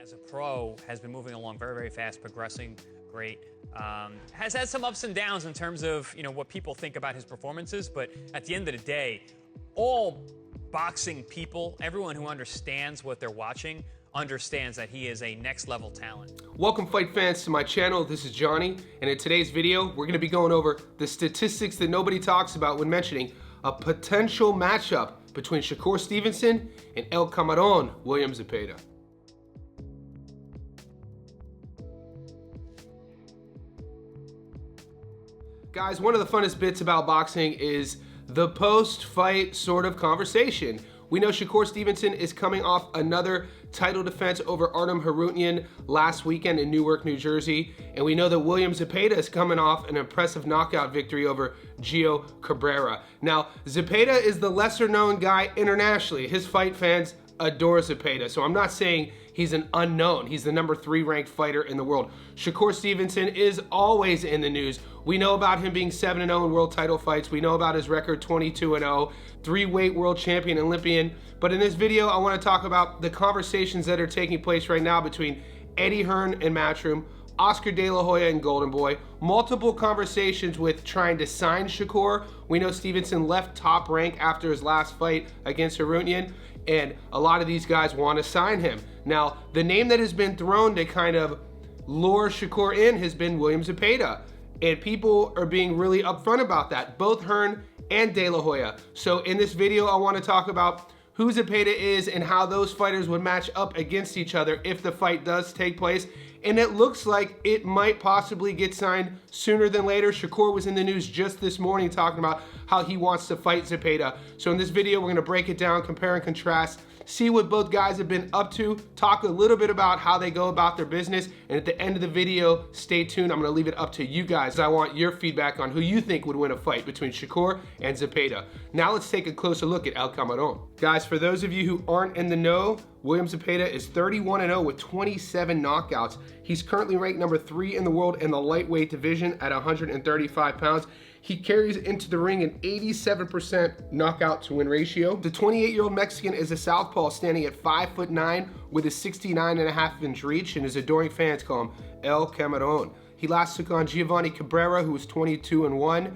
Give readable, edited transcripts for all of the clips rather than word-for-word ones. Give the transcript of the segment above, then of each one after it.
as a pro has been moving along very, very fast, progressing great. Has had some ups and downs in terms of what people think about his performances, but at the end of the day, all boxing people, everyone who understands what they're watching, understands that he is a next level talent. Welcome fight fans to my channel. This is Johnny, and in today's video we're going to be going over the statistics that nobody talks about when mentioning a potential matchup between Shakur Stevenson and El Camarón William Zepeda. Guys, one of the funnest bits about boxing is the post-fight sort of conversation. We know Shakur Stevenson is coming off another title defense over Artem Harutyan last weekend in Newark, New Jersey. And we know that William Zepeda is coming off an impressive knockout victory over Gio Cabrera. Now, Zepeda is the lesser known guy internationally. His fight fans adore Zepeda. So I'm not saying he's an unknown. He's the #3 ranked fighter in the world. Shakur Stevenson is always in the news. We know about him being 7-0 in world title fights. We know about his record 22-0, 3-weight world champion Olympian. But in this video, I want to talk about the conversations that are taking place right now between Eddie Hearn and Matchroom, Oscar De La Hoya and Golden Boy, multiple conversations with trying to sign Shakur. We know Stevenson left Top Rank after his last fight against Harutyan, and a lot of these guys want to sign him. Now, the name that has been thrown to kind of lure Shakur in has been William Zepeda, and people are being really upfront about that, both Hearn and De La Hoya. So in this video, I want to talk about who Zepeda is and how those fighters would match up against each other if the fight does take place. And it looks like it might possibly get signed sooner than later. Shakur was in the news just this morning talking about how he wants to fight Zepeda. So in this video, we're going to break it down, compare and contrast, see what both guys have been up to, talk a little bit about how they go about their business, and at the end of the video, stay tuned. I'm going to leave it up to you guys. I want your feedback on who you think would win a fight between Shakur and Zepeda. Now let's take a closer look at El Camarón. Guys, for those of you who aren't in the know, William Zepeda is 31-0 with 27 knockouts. He's currently ranked #3 in the world in the lightweight division at 135 pounds. He carries into the ring an 87% knockout to win ratio. The 28-year-old Mexican is a southpaw standing at 5'9" with a 69.5-inch reach, and his adoring fans call him El Camarón. He last took on Giovanni Cabrera, who was 22-1,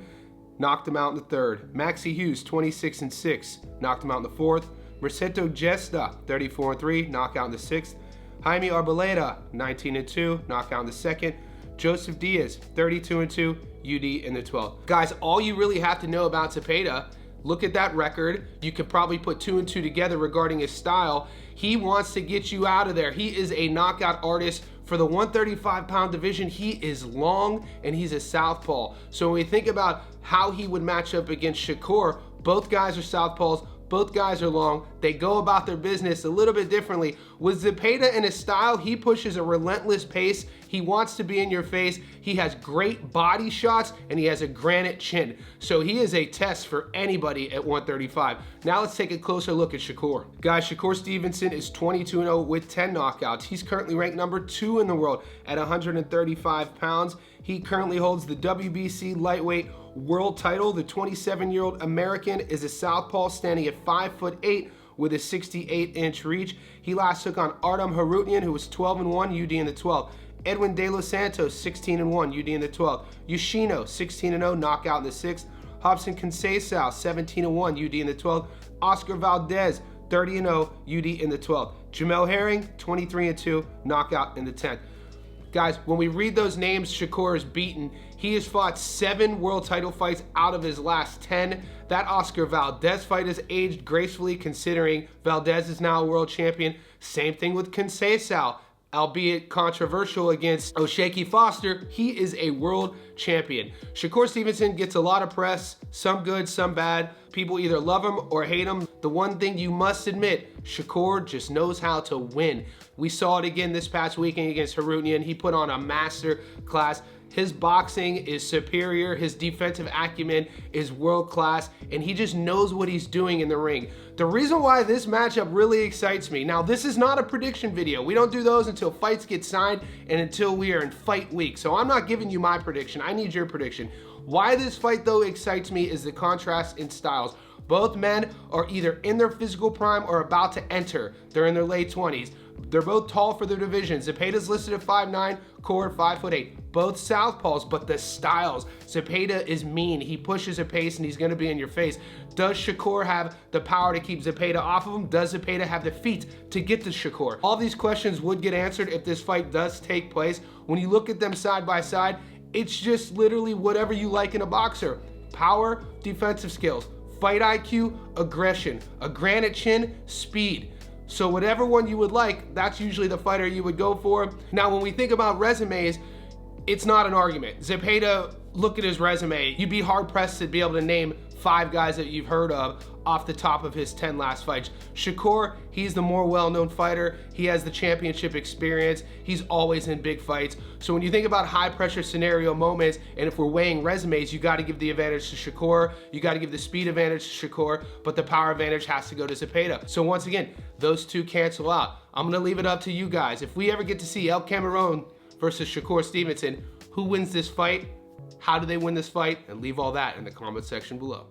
knocked him out in the third. Maxi Hughes, 26-6, knocked him out in the fourth. Merceto Gesta, 34-3, knockout in the sixth. Jaime Arboleda, 19-2, knockout in the second. Joseph Diaz, 32-2, UD in the 12th. Guys, all you really have to know about Zepeda, look at that record. You could probably put 2 and 2 together regarding his style. He wants to get you out of there. He is a knockout artist. For the 135-pound division, he is long and he's a southpaw. So when we think about how he would match up against Shakur, both guys are southpaws. Both guys are long. They go about their business a little bit differently. With Zepeda and his style, he pushes a relentless pace. He wants to be in your face. He has great body shots and he has a granite chin. So he is a test for anybody at 135. Now let's take a closer look at Shakur. Guys, Shakur Stevenson is 22-0 with 10 knockouts. He's currently ranked #2 in the world at 135 pounds. He currently holds the WBC lightweight world title. The 27-year-old American is a southpaw standing at 5'8" with a 68-inch reach. He last took on Artem Harutyan, who was 12-1, UD in the 12th. Edwin De Los Santos, 16-1, UD in the 12th. Yoshino, 16-0, knockout in the 6th. Robson Conceição, 17-1, UD in the 12th. Oscar Valdez, 30-0, UD in the 12th. Jamel Herring, 23-2, knockout in the 10th. Guys, when we read those names Shakur is beaten, he has fought 7 world title fights out of his last 10. That Oscar Valdez fight has aged gracefully considering Valdez is now a world champion. Same thing with Conceição, albeit controversial against O'Shaquie Foster, he is a world champion. Shakur Stevenson gets a lot of press, some good, some bad. People either love him or hate him. The one thing you must admit, Shakur just knows how to win. We saw it again this past weekend against Harutyan. He put on a master class. His boxing is superior, his defensive acumen is world class, and he just knows what he's doing in the ring. The reason why this matchup really excites me, now this is not a prediction video. We don't do those until fights get signed and until we are in fight week. So I'm not giving you my prediction, I need your prediction. Why this fight though excites me is the contrast in styles. Both men are either in their physical prime or about to enter. They're in their late 20s. They're both tall for their division. Zepeda's listed at 5'9", Shakur at 5'8". Both southpaws, but the styles. Zepeda is mean. He pushes a pace and he's going to be in your face. Does Shakur have the power to keep Zepeda off of him? Does Zepeda have the feet to get to Shakur? All these questions would get answered if this fight does take place. When you look at them side by side, it's just literally whatever you like in a boxer. Power, defensive skills, fight IQ, aggression, a granite chin, speed. So whatever one you would like, that's usually the fighter you would go for. Now, when we think about resumes, it's not an argument. Zepeda, look at his resume. You'd be hard pressed to be able to name 5 guys that you've heard of off the top of his 10 last fights. Shakur, he's the more well-known fighter. He has the championship experience. He's always in big fights. So when you think about high pressure scenario moments, and if we're weighing resumes, you got to give the advantage to Shakur. You got to give the speed advantage to Shakur, but the power advantage has to go to Zepeda. So once again, those two cancel out. I'm going to leave it up to you guys. If we ever get to see El Cameron versus Shakur Stevenson, who wins this fight? How do they win this fight? And leave all that in the comment section below.